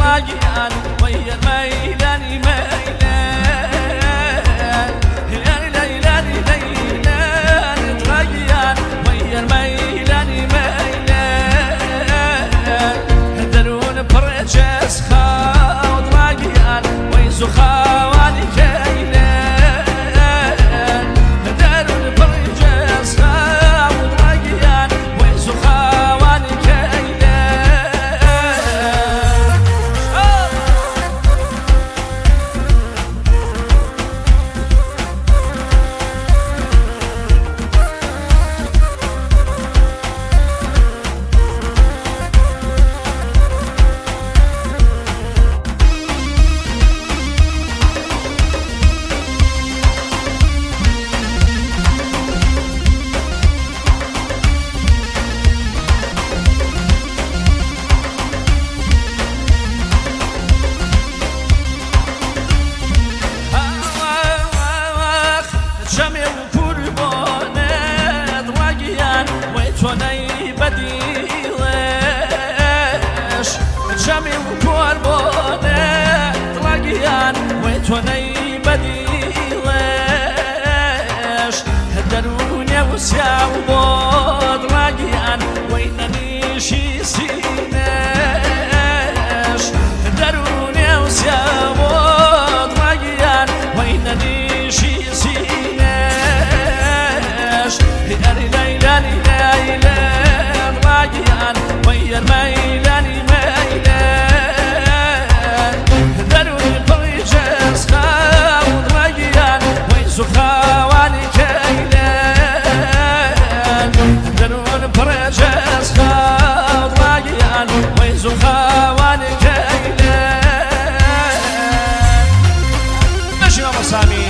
راجعان ويا الميلان ميلان ليلان راجعان ويا الميلان ميلان درون برجس خاود راجعان ويزو خواني كيلان درون برجس خاود راجعان ويزو خواني جمع قربانت راجعان وتوني بديلش جمع قربانت راجعان وتوني بديلش دروني وسع وبود راجعان وينني شي سيناش دروني وسع وبود راجعان وينني شي ليلان راجعان ويا الميلان ميلان دروني برجس خاود راجعان ويزو خواني كيلان دروني برجس خاود راجعان ويزو خواني كيلان ماشي يا مسامي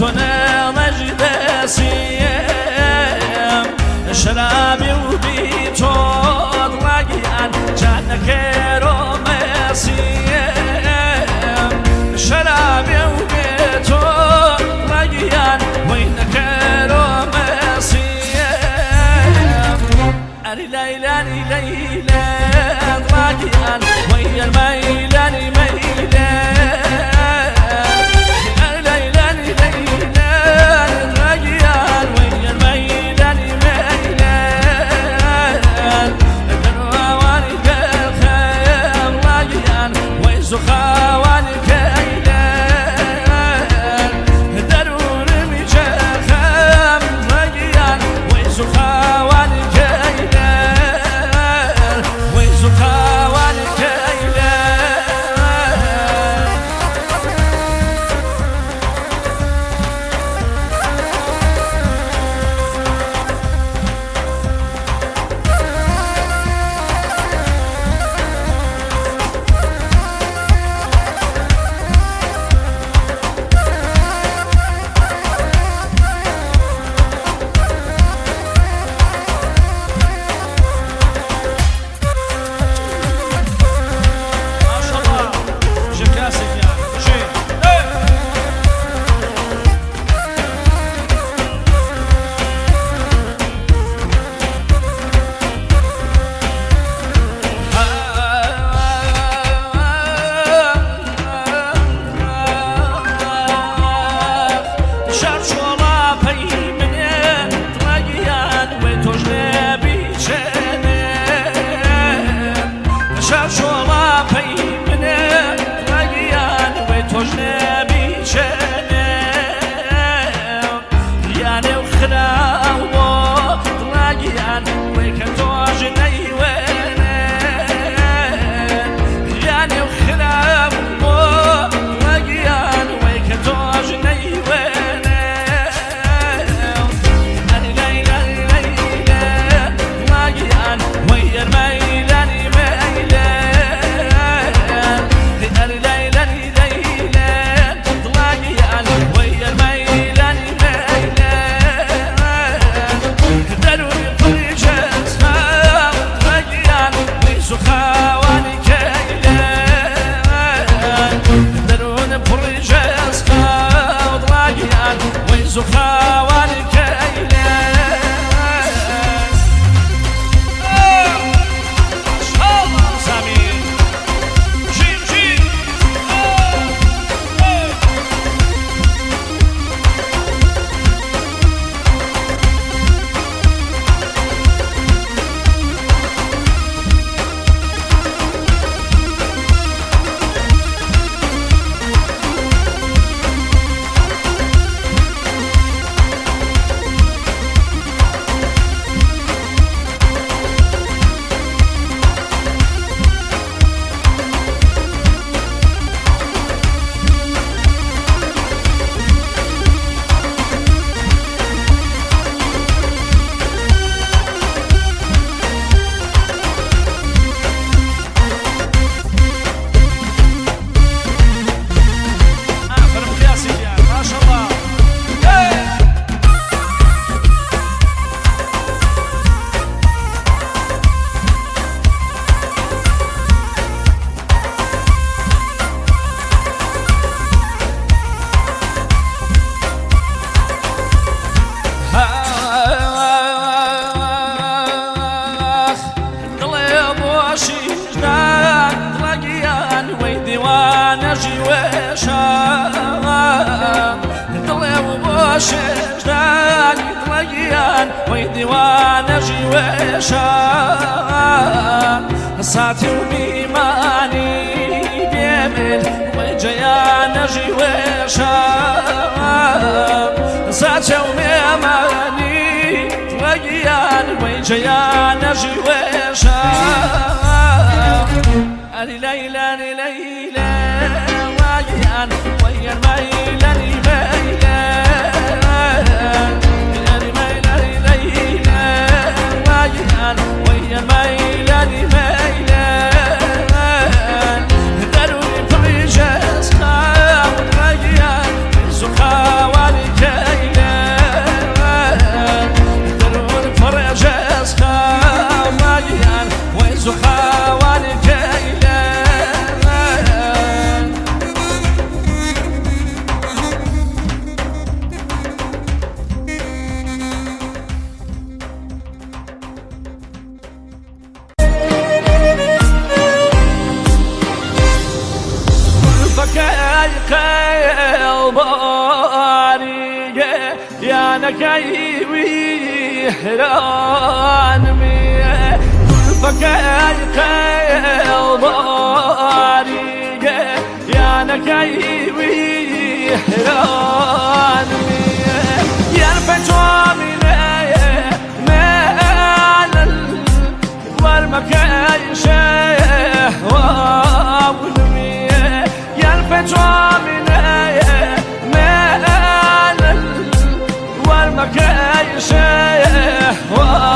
وتونا مجد سيم شرابي وبيتو راجعان جانك روماسيم شرابي وبيتو راجعان وينك روماسيم ليلان راجعان ويا الميلان خواني كيلان درون مجاخم راجعان ويزو خواني كيلان ويزو خواني كيلان شجدان رقيان ويديوان جواشان دلي وشجدان رقيان ويديوان جواشان ساتي وبيماني بيمل ويجيان جواشان ساتي وبيماني رقيان ويجيان جواشان أني ليلى واجيان ويا الميلة ميلة أني ليلى واجيان ويا الميلة ميلة داروني فريجاس خاون واجيان زخا والكيلة داروني فريجاس خاون واجيان وزخا هران مية فكاي الباري يا نكايوي هران مية يا الفتوى مال والمكاي شهوة والمية يا الفتوى مال والمكاي شهوة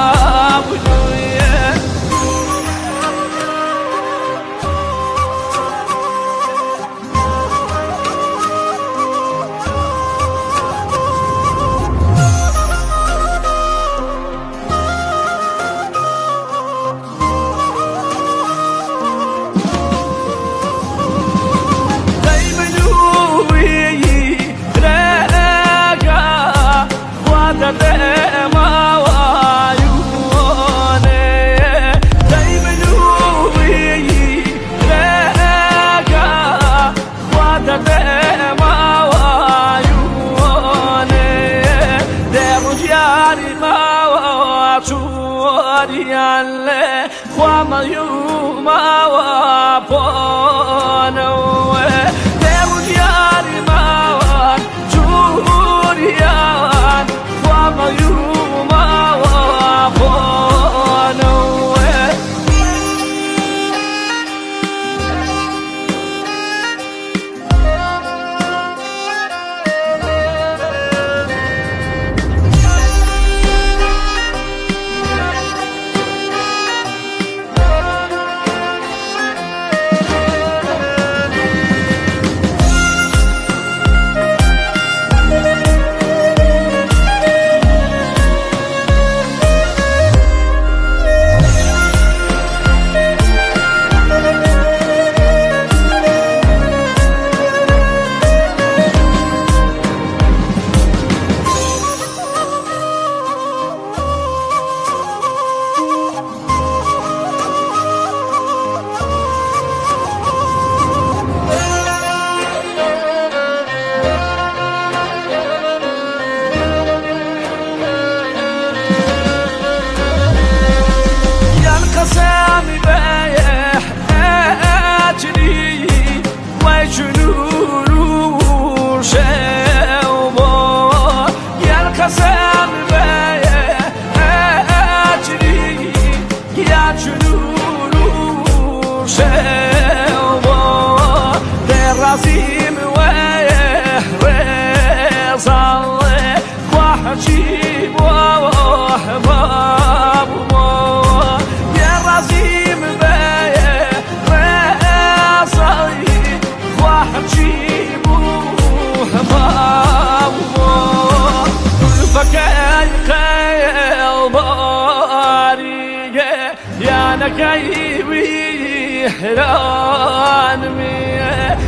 Kwama yuma wa pono Derudiari mawa Jurian Kwama yuma wa pono العظيم ويصلي وحجيب وحباب يا العظيم ويصلي وحجيب وحباب فكاي الباري يا نكايوي هران مية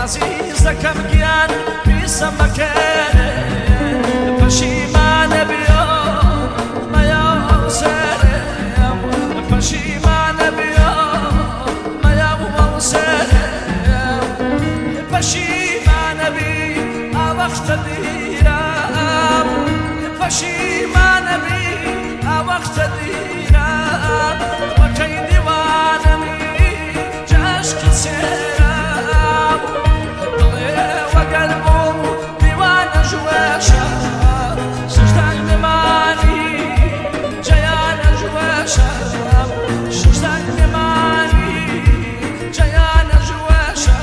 عزیزەکەم گیان ویسم بەکەرێ پەشیمانە بیۆ مەیا سەرێم پەشیمانە بیۆ مەیا سەرێم پەشیمانە بی ئاوەختە دیرام پەشیمانە بی ئاوەختە دیرام وەکەی دیوانەمی جەشکی سێرام دڵێ وەگەر بۆم دیوانە ژوێشە ششتان نێمانی جەیانە ژوێشە ششتان نێمانی جەیانە ژوێشە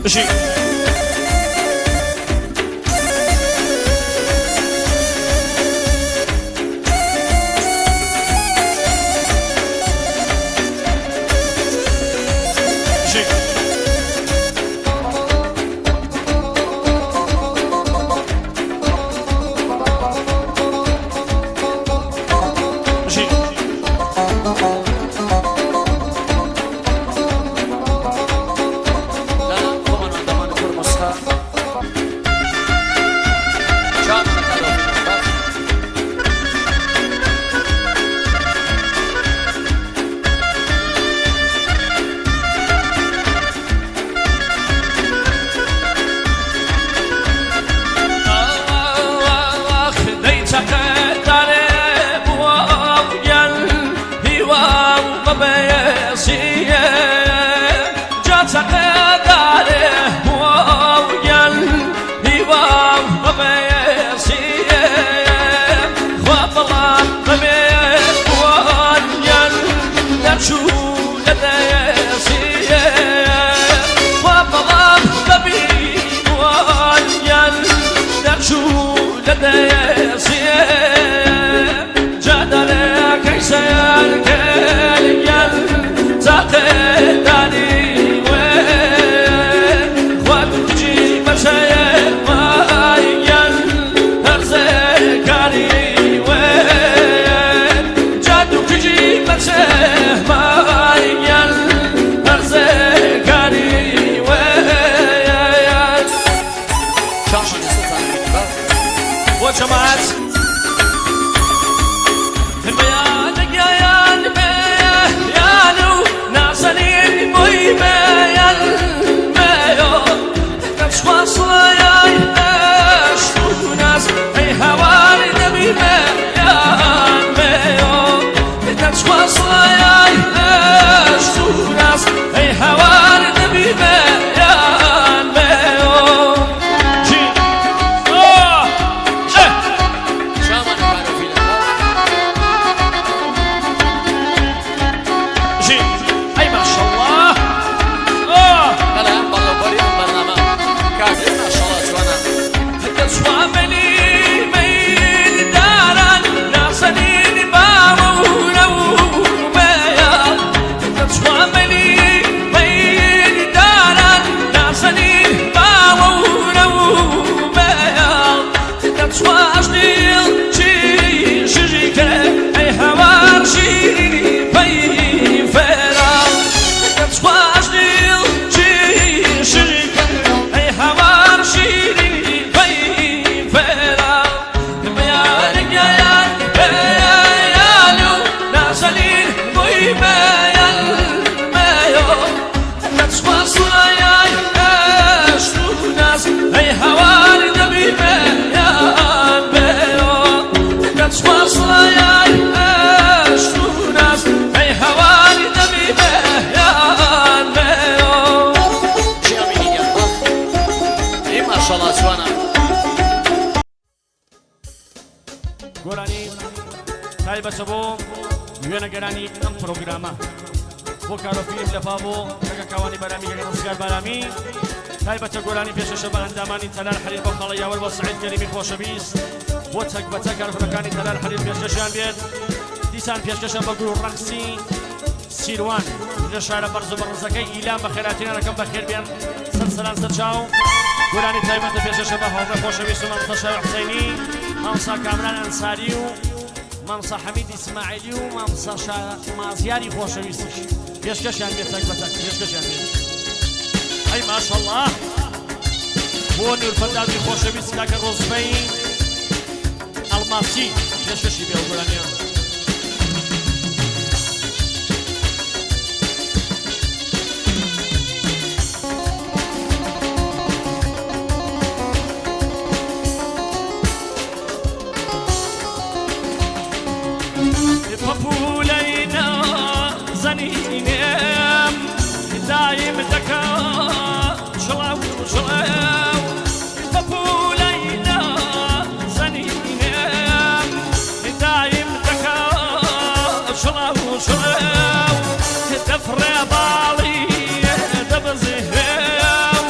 بشي تایبەتە بۆ وێنەگەرانی ئەم پرۆگرامە بۆ کارۆفیلم لە پابۆ کەکەکەوانی بەرامی گەگە ڕزگار بارامی تایبەتە گۆرانی پێشەشە بە ئەندامانی تەلال حەلیل بۆ خاڵە یاوەر بۆ سعید کەریمی خۆشەویست بۆ تەک بەتە کارکردەکانی تەلال حەلیل پێشکەشیان بێت دیسان پێشکەشە بە گروپ ڕەقسی سیروان لە شارە بەرز و بەڕزەکەی ئیلام بە خێراتیانەکەم بەخێر بێن سەرسەران سەرچاو گۆرانی تایبەتە پێشەشە بە هەوڵە خۆشەویست و مامۆستا شاوی حوسەینی مامۆستا کامران ئەنساری و مامۆستا حەمید ئیسماعیلی و مامۆستا مازیاری خۆشەویستیش پێشکەشیان بێت تەک بەتەک پێشکەشیان بێت ئەی ماشەڵڵا بۆ نورفەرداوی خۆشەویست کاکە ڕۆزبەی ئەڵماسی پێشکەشی بێ گۆرانیان دايم دكا شلاو شلاو فبولينا زنينام دايم دكا شلاو شلاو دفر بالي دبزهاو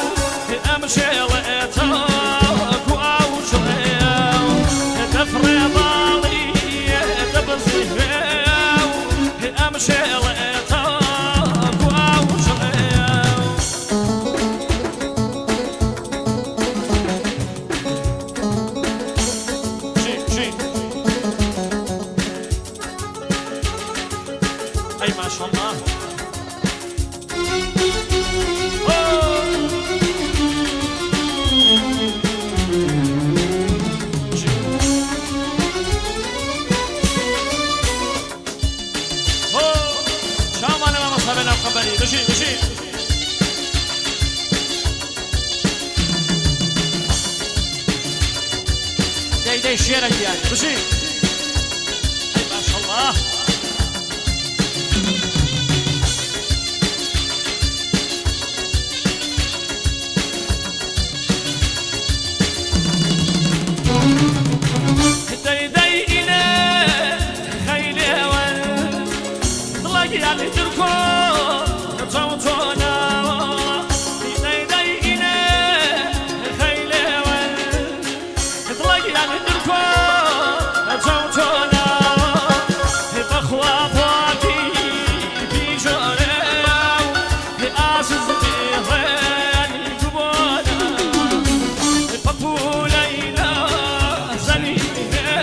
أي ما شاء الله شامان ما مصابنا وقبلي بشي بشي داي شيرك يعني بشي أي ما شاء الله يعني تركو توتونا ليدينا خيلة اطلق يعني تركو توتونا بخوا فاكي في جورا بأسس بغير كبونا بقولينا زنينا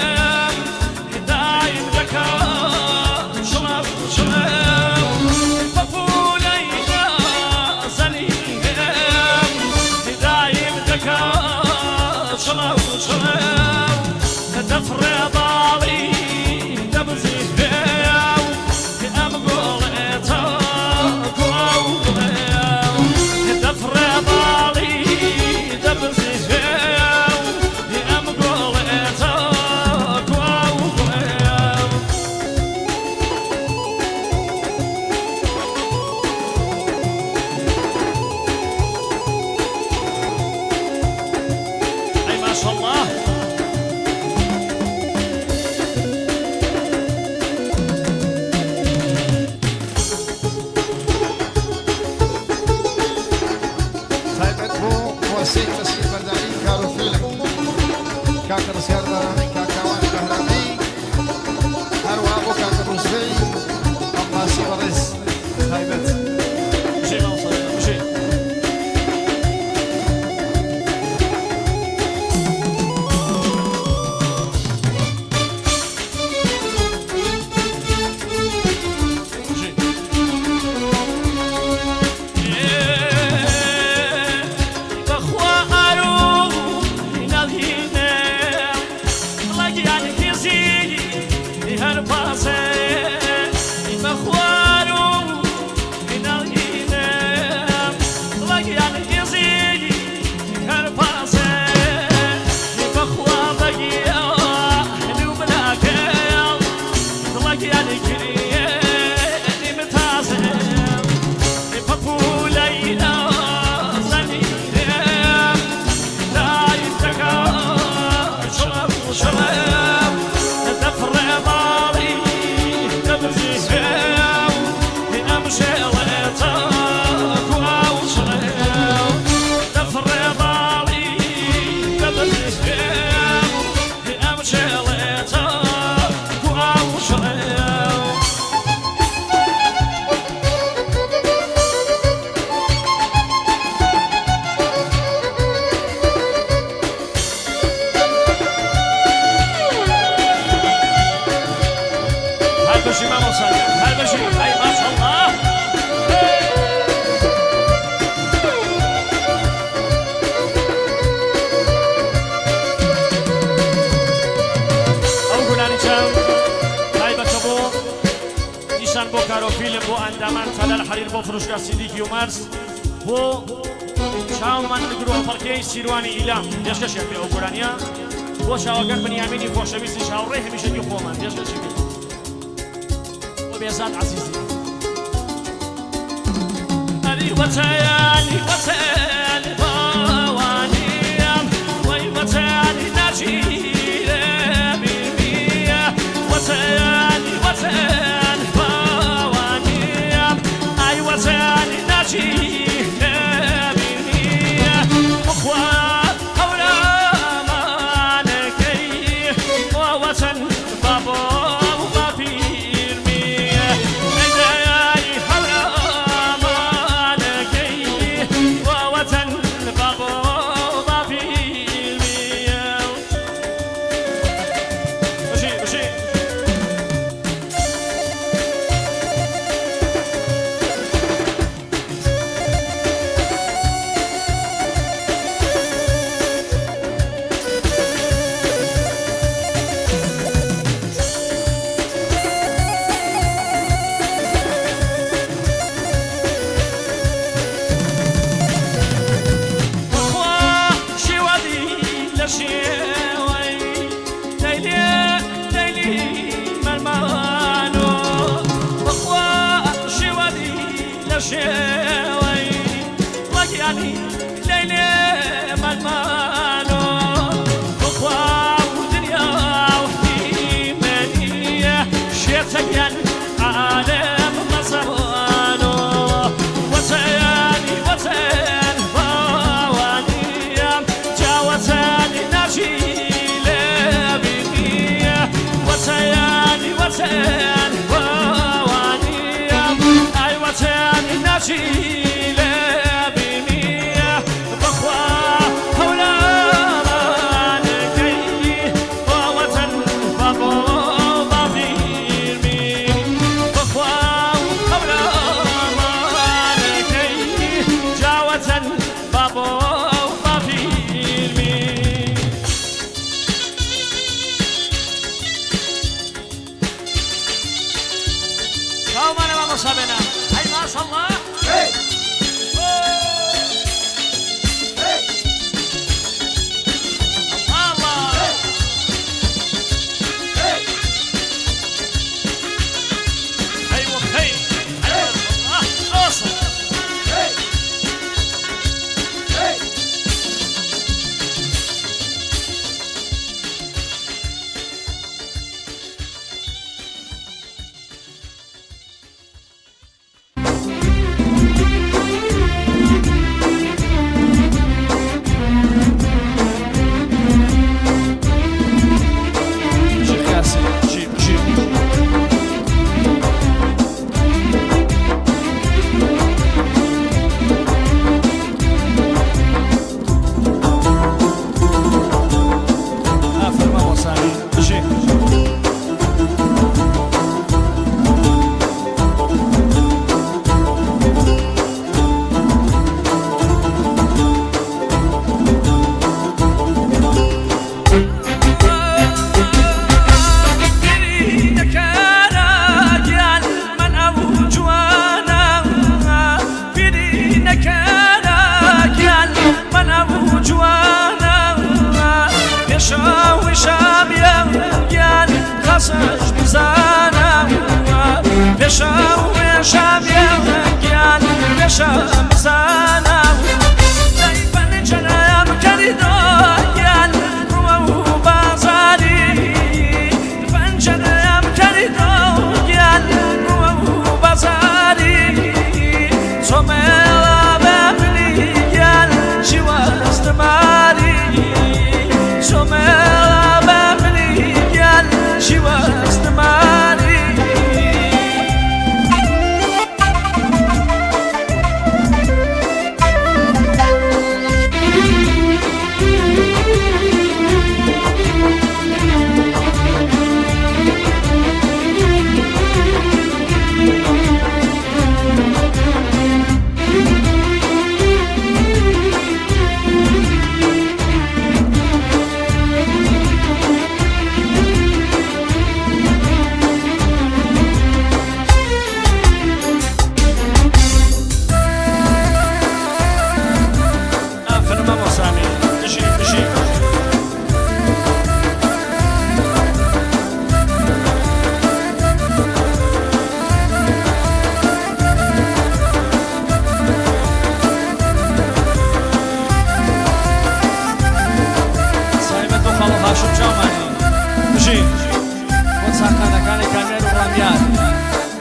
دايم ذكا شمال تفرض علي تبزيه أم قولتها تفرض علي تبزيه أم قولتها أي ما شاء الله كاكر سيار برامي كاكاوان كهرامي هروا أبو كاكر رزبي الله سيبرز هايبت شيء ما وصل شيء فيلم بو اندامن تلال حرير بو فروشگاه سیدیکی و مرز بو شاومان گروه فرقی سیروانی ایلام دیشکش یک به اوکرانیا بو شاوگر بنیامینی خوشویستی شاوره همیشه دی خومن دیشکش یک و بیزاد عزیزی علی وطنی وطنی باوانیم وی وطنی نجیرم بیمیم وطنی وطنی وطني ناجي نبيني أخوة أولا ما نكي ووطن بابا وما في المية أيدي أولا ما نكي ووطن شوي وقياني ليلي مالمالو أخوة ودنيا وحدي منية شيرتين عالم مصرانو وتاني وتاني فوانية جاوتاني ناجي لبنية وتاني وتاني فوانية أي وتاني ناجي لبنية بخوا هولا مانكي ووتن بابو بابيرمي بخوا هولا مانكي جاوتن بابو بابيرمي قوم أنا ما مصابنا هاي ما شاء الله الله أيوة خير أيوة الله أوصل شيخ ياسين جيب جيب فرما وصاني جي خسش بزانم بشم بشم یکیان بشم بزانم دای پنجره‌ام کردیدن رو بازاری پنجره‌ام کردیدن رو بازاری تو مرا ببینی چی واسه ماری تو مرا ببینی چی واسه ماری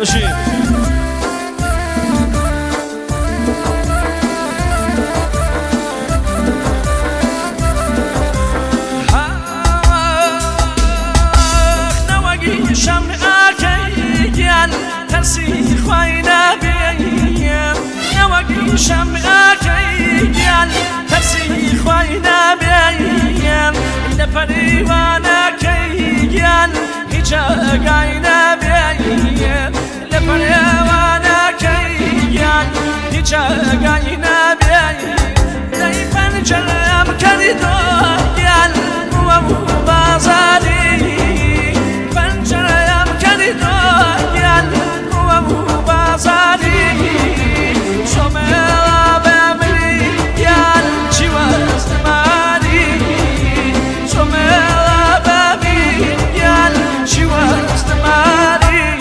بشین شم آکی گل ترسی خوای نبیم نوگی شم آکی گل ترسی خوای نبیم لپریوانه کی گل هیچ گای نبیم لپریوانه کی گل هیچ گای نبیم دای پنجره‌ام کردیدو گل و بازاری پنجره‌ام کردیدو گل و بازاری تو مرا ببینی گل چی واسه ماری تو مرا ببینی گل چی واسه ماری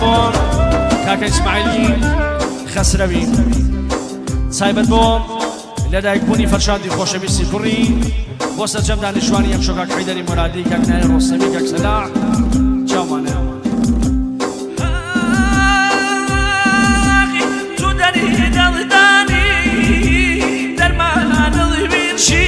بۆ کاکە ئیسماعیلی خەسرەوی تایبەت بۆ لەدایکبوونی فەرشادی خۆشەویستی کوڕی بۆ سەرجەم دانیشتوانی ئەم شۆ کاک حەیدەری مورادی کاک نایە ڕۆستەمی کاک سەلاح چاومانە تو دەری دڵدانی دەرمانە دڵی بینشی